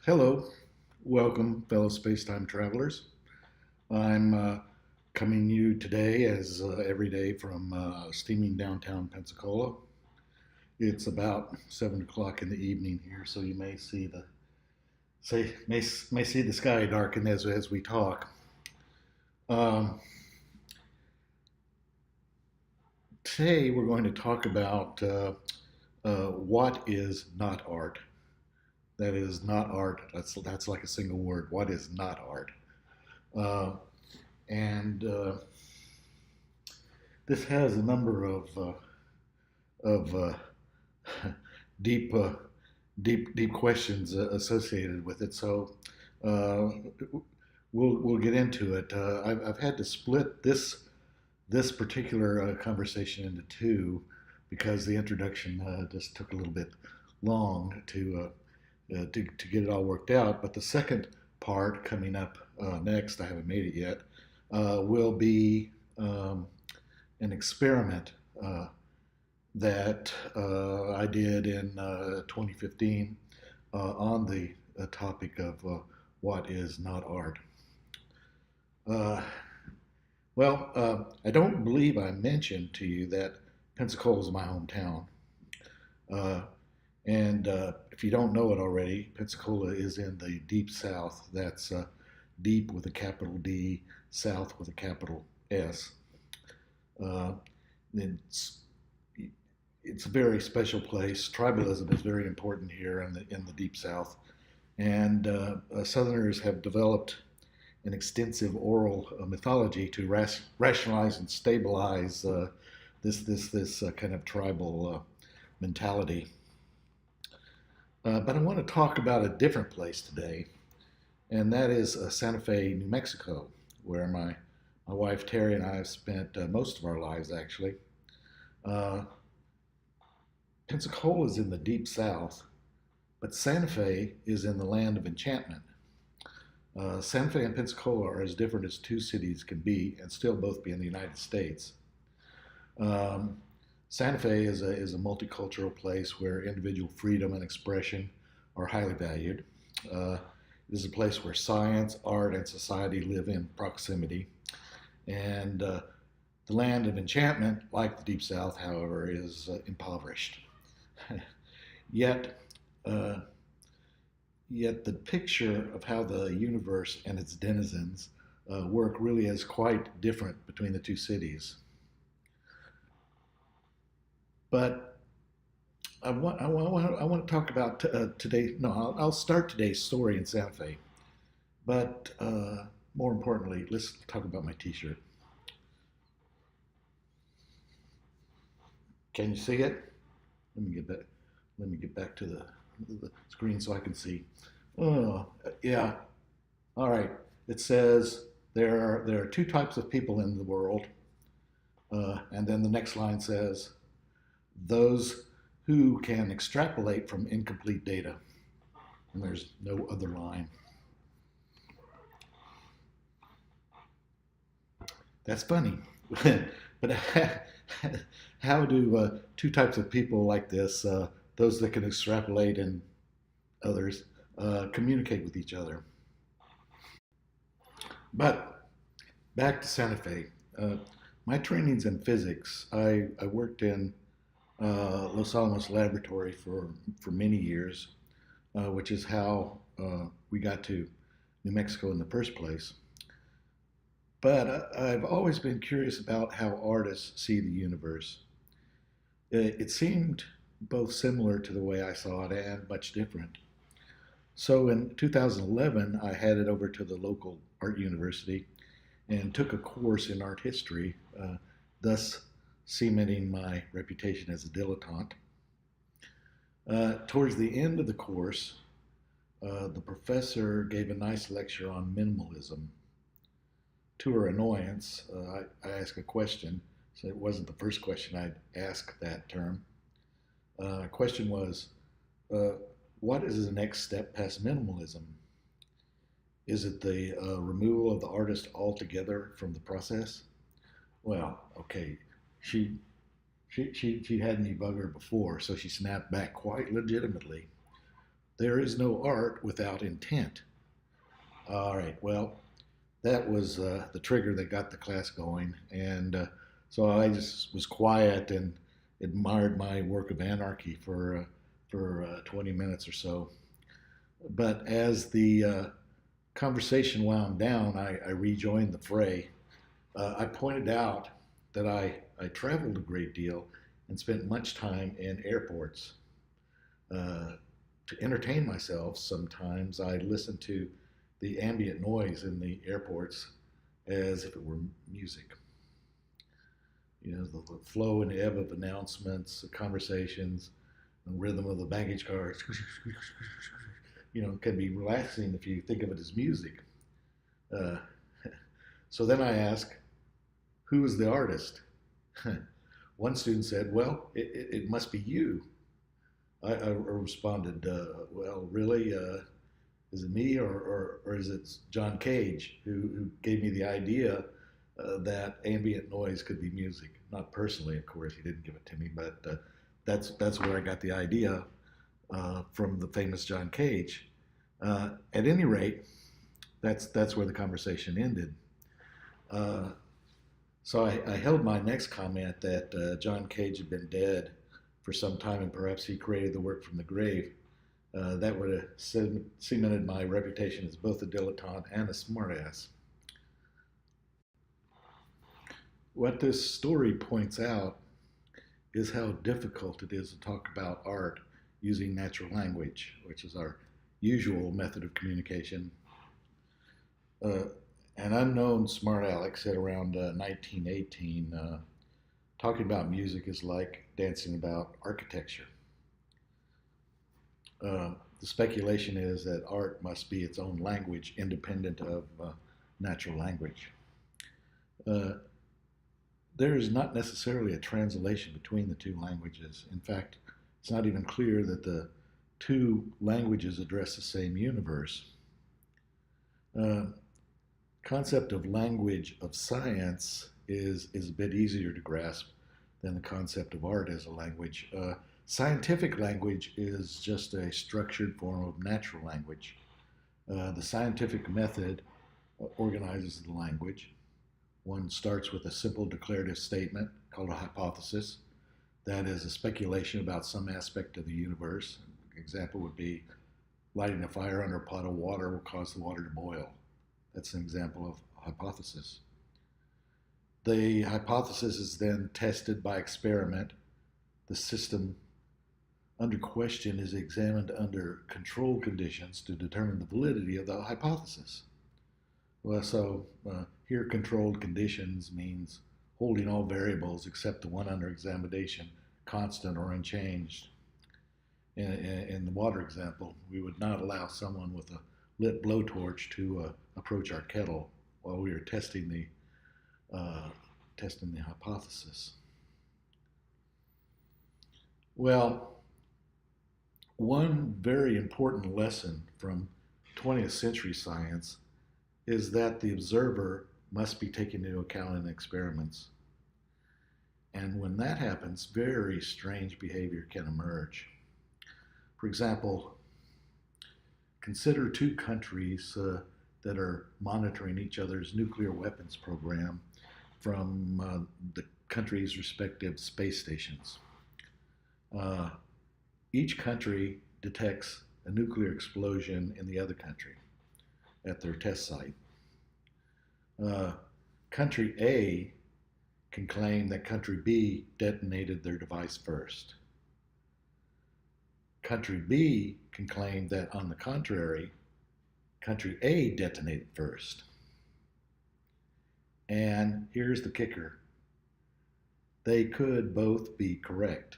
Hello, welcome, fellow space-time travelers. I'm coming you today, as every day, from steaming downtown Pensacola. It's about 7 o'clock in the evening here, so you may see may see the sky darken as we talk. Um, Today, we're going to talk about what is not art. That is not art. That's like a single word. What is not art? Uh, and this has a number of deep, deep questions associated with it. So uh, we'll get into it. I've had to split this particular conversation into two because the introduction just took a little bit long to get it all worked out. But the second part coming up next, I haven't made it yet, will be an experiment that I did in 2015 on the topic of what is not art. Uh, I don't believe I mentioned to you that Pensacola is my hometown. Uh, and if you don't know it already, Pensacola is in the deep south. That's deep with a capital D, south with a capital S. Uh, it's it's a very special place. Tribalism is very important here in the deep south, and Southerners have developed an extensive oral mythology to rationalize and stabilize this kind of tribal mentality. But I want to talk about a different place today, and that is Santa Fe, New Mexico, where my wife Terry and I have spent most of our lives actually. Uh, Pensacola is in the deep south, but Santa Fe is in the land of enchantment. Santa Fe and Pensacola are as different as two cities can be and still both be in the United States. Um, Santa Fe is a multicultural place where individual freedom and expression are highly valued. It is a place where science, art, and society live in proximity. And the land of enchantment, like the Deep South, however, is impoverished. yet, uh, Yet the picture of how the universe and its denizens work really is quite different between the two cities. But I want to talk about today. No, I'll start today's story in Santa Fe. But more importantly, let's talk about my T-shirt. Can you see it? Let me get back. Let me get back to the screen so I can see. Oh, yeah. All right. It says there are two types of people in the world, and then the next line says those who can extrapolate from incomplete data, and there's no other line. That's funny, but how do two types of people like this, those that can extrapolate and others, communicate with each other? But back to Santa Fe. Uh, my training's in physics. I worked in Los Alamos Laboratory for many years, which is how we got to New Mexico in the first place. But I've always been curious about how artists see the universe. It seemed both similar to the way I saw it and much different. So in 2011, I headed over to the local art university and took a course in art history, thus cementing my reputation as a dilettante. Towards the end of the course, the professor gave a nice lecture on minimalism. To her annoyance, I asked a question. So it wasn't the first question I'd asked that term. Question was, uh, what is the next step past minimalism? Is it the removal of the artist altogether from the process? Well, okay, she she hadn't me bug her before, so she snapped back quite legitimately. There is no art without intent. All right, well, that was the trigger that got the class going. And so I just was quiet and admired my work of anarchy for 20 minutes or so. But as the conversation wound down, I rejoined the fray. I pointed out that I traveled a great deal and spent much time in airports. Uh, to entertain myself, sometimes I listened to the ambient noise in the airports as if it were music. You know, the flow and ebb of announcements, conversations, the rhythm of the baggage cars, can be relaxing if you think of it as music. Uh, so then I ask, who is the artist? One student said, well, it must be you. I responded, well, really? Is it me or is it John Cage who gave me the idea that ambient noise could be music? Not personally, of course, he didn't give it to me, but that's where I got the idea from the famous John Cage. At any rate, that's where the conversation ended. Uh, so I held my next comment that John Cage had been dead for some time and perhaps he created the work from the grave. That would have cemented my reputation as both a dilettante and a smartass. What this story points out is how difficult it is to talk about art using natural language, which is our usual method of communication. Uh, an unknown smart aleck said around 1918, talking about music is like dancing about architecture. The speculation is that art must be its own language, independent of natural language. Uh, there is not necessarily a translation between the two languages. In fact, it's not even clear that the two languages address the same universe. Uh, concept of language of science is a bit easier to grasp than the concept of art as a language. Scientific language is just a structured form of natural language. The scientific method organizes the language. One starts with a simple declarative statement called a hypothesis. That is a speculation about some aspect of the universe. An example would be lighting a fire under a pot of water will cause the water to boil. That's an example of a hypothesis. The hypothesis is then tested by experiment. The system under question is examined under controlled conditions to determine the validity of the hypothesis. Well, so here controlled conditions means holding all variables except the one under examination constant or unchanged. In the water example, we would not allow someone with a lit blowtorch to approach our kettle while we are testing the hypothesis. Well, one very important lesson from 20th century science is that the observer must be taken into account in experiments. And when that happens, very strange behavior can emerge. For example, consider two countries that are monitoring each other's nuclear weapons program from the country's respective space stations. Each country detects a nuclear explosion in the other country at their test site. Country A can claim that country B detonated their device first. Country B can claim that, on the contrary, country A detonated first. And here's the kicker: they could both be correct.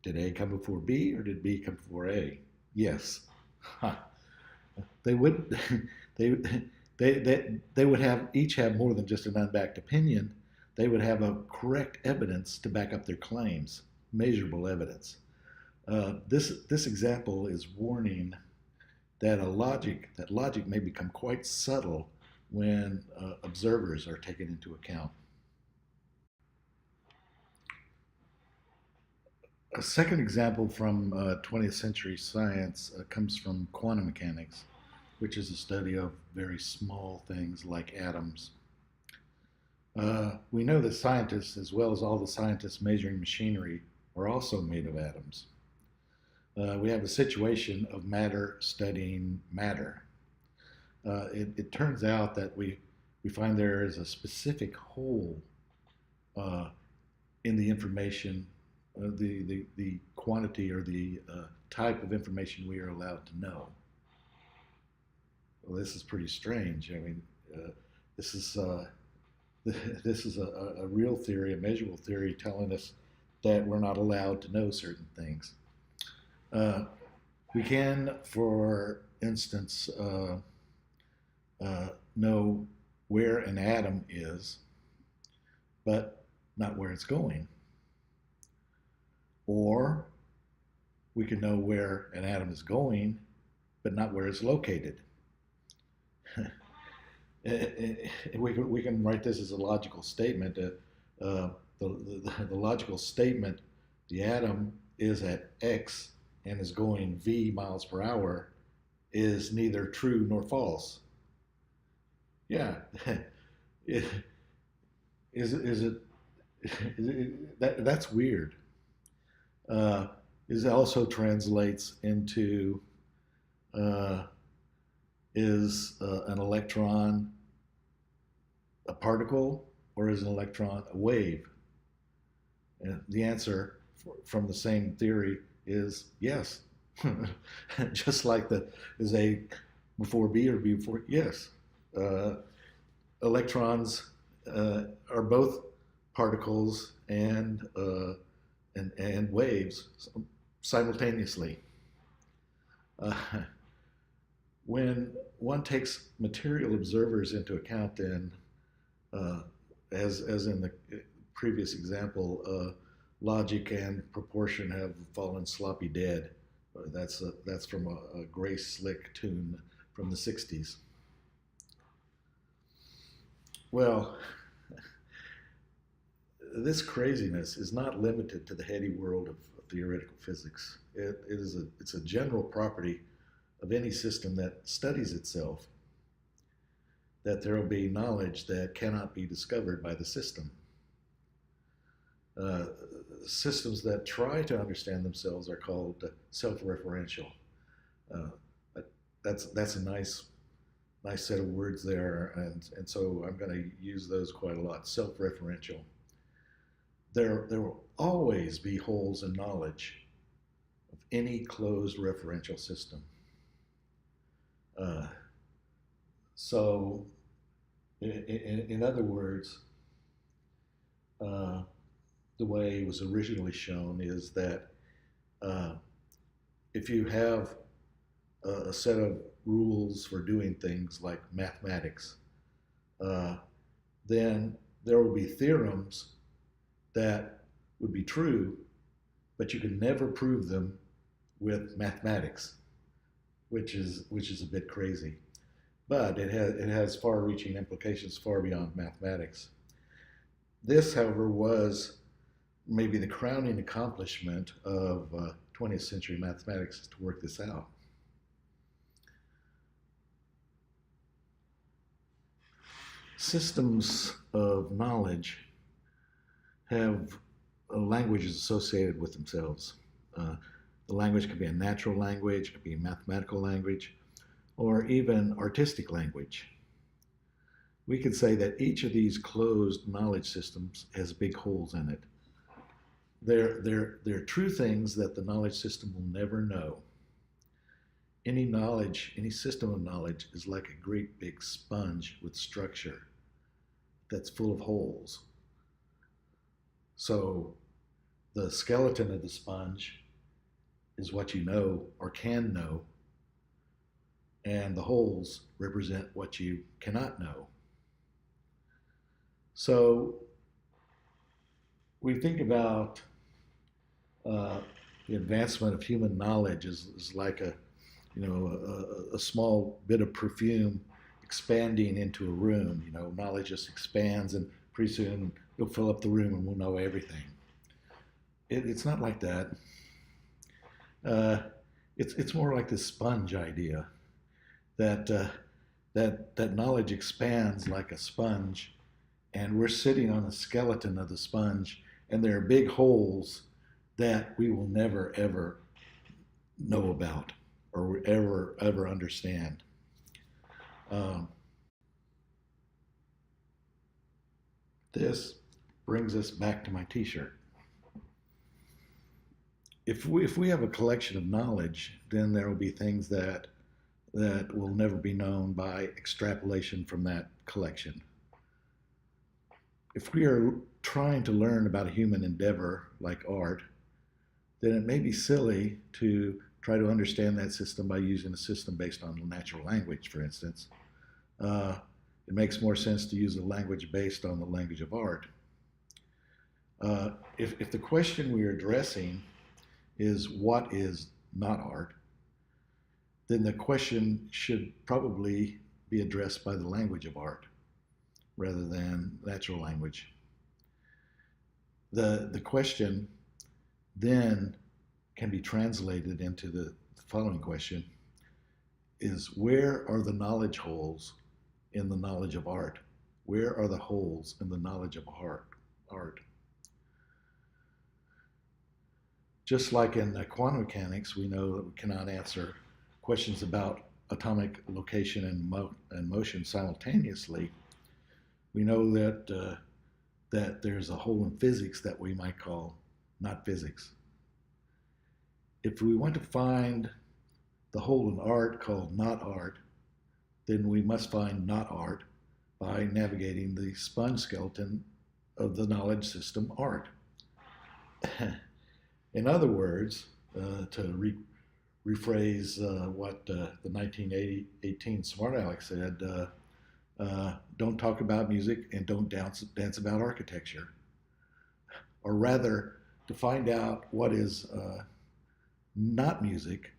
Did A come before B or did B come before A? Yes. Huh. They would they would have each have more than just an unbacked opinion. They would have a correct evidence to back up their claims, measurable evidence. This example is warning that logic may become quite subtle when observers are taken into account. A second example from 20th century science comes from quantum mechanics, which is a study of very small things like atoms. We know that scientists, as well as all the scientists measuring machinery, are also made of atoms. We have a situation of matter studying matter. It turns out that we find there is a specific hole uh, in the information, the quantity or the type of information we are allowed to know. Well, this is pretty strange. I mean, this is this is a real theory, a measurable theory, telling us that we're not allowed to know certain things. Uh, we can, for instance, know where an atom is, but not where it's going. Or we can know where an atom is going, but not where it's located. We can write this as a logical statement. The logical statement, the atom is at X and is going V miles per hour, is neither true nor false. Yeah. is, is it, that's weird. It also translates into uh, is an electron a particle or is an electron a wave? And the answer from the same theory is yes. Just like the is A before B or B before yes. Uh, Electrons are both particles and waves simultaneously. Uh, when one takes material observers into account, then, uh, as in the previous example, logic and proportion have fallen sloppy dead. That's from a Grace Slick tune from the '60s. Well, this craziness is not limited to the heady world of theoretical physics. It's a general property of any system that studies itself, that there will be knowledge that cannot be discovered by the system. Uh, Systems that try to understand themselves are called self-referential. Uh, that's a nice set of words there, and so I'm going to use those quite a lot. Self-referential. There will always be holes in knowledge of any closed referential system. Uh, so, in other words, uh, the way it was originally shown is that uh, if you have a set of rules for doing things like mathematics, uh, then there will be theorems that would be true, but you can never prove them with mathematics, which is a bit crazy. But it has far-reaching implications far beyond mathematics. This, however, was maybe the crowning accomplishment of 20th century mathematics is to work this out. Systems of knowledge have languages associated with themselves. Uh, the language could be a natural language, it could be a mathematical language, or even artistic language. We could say that each of these closed knowledge systems has big holes in it. They're true things that the knowledge system will never know. Any knowledge, any system of knowledge is like a great big sponge with structure that's full of holes. So the skeleton of the sponge is what you know or can know, and the holes represent what you cannot know. So we think about uh, the advancement of human knowledge is like a small bit of perfume expanding into a room. Knowledge just expands, and pretty soon you'll fill up the room and we'll know everything. It's not like that. Uh, it's more like this sponge idea that that knowledge expands like a sponge, and we're sitting on the skeleton of the sponge, and there are big holes that we will never ever know about or ever understand. Um, this brings us back to my T-shirt. If we have a collection of knowledge, then there will be things that will never be known by extrapolation from that collection. If we are trying to learn about a human endeavor like art, then it may be silly to try to understand that system by using a system based on natural language, for instance. Uh, it makes more sense to use a language based on the language of art. If the question we are addressing is what is not art, then the question should probably be addressed by the language of art rather than natural language. The question then can be translated into the following question is where are the knowledge holes in the knowledge of art? Where are the holes in the knowledge of art? Just like in quantum mechanics, we know that we cannot answer questions about atomic location and motion simultaneously. We know that there's a hole in physics that we might call not physics. If we want to find the hole in art called not art, then we must find not art by navigating the sponge skeleton of the knowledge system art. In other words, to rephrase what the 1918 Smart Alex said, don't talk about music and don't dance about architecture. Or rather, to find out what is not music,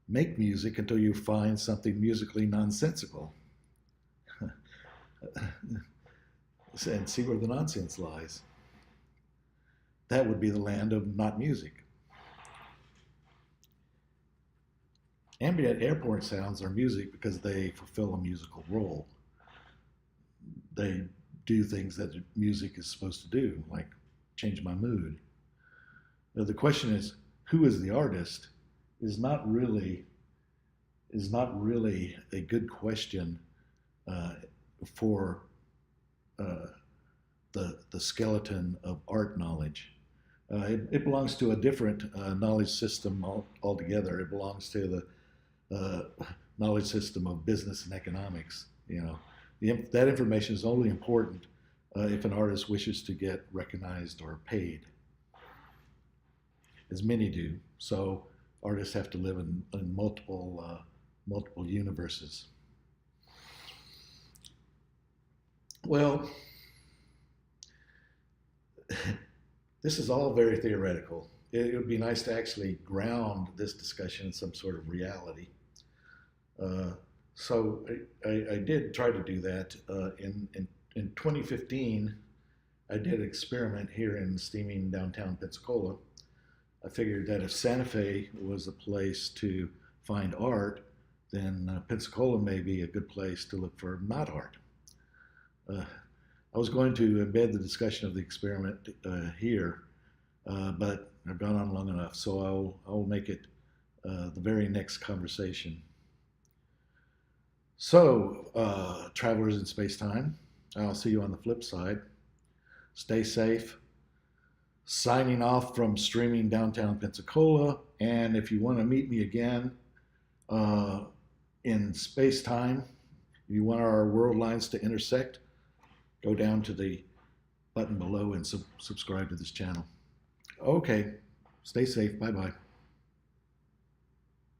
make music until you find something musically nonsensical. And see where the nonsense lies. That would be the land of not music. Ambient airport sounds are music because they fulfill a musical role. They do things that music is supposed to do, like change my mood. Now, the question is, who is the artist? Is not really a good question for the skeleton of art knowledge. It belongs to a different knowledge system altogether. It belongs to the knowledge system of business and economics. That information is only important if an artist wishes to get recognized or paid, as many do. So artists have to live in multiple universes. Well, this is all very theoretical. It would be nice to actually ground this discussion in some sort of reality. So I did try to do that. In 2015, I did an experiment here in steaming downtown Pensacola. I figured that if Santa Fe was a place to find art, then Pensacola may be a good place to look for not art. I was going to embed the discussion of the experiment here, but I've gone on long enough, so I'll make it the very next conversation. So, travelers in space-time, I'll see you on the flip side. Stay safe. Signing off from streaming downtown Pensacola, and if you want to meet me again in space-time, if you want our world lines to intersect, go down to the button below and subscribe to this channel. Okay, stay safe. Bye-bye.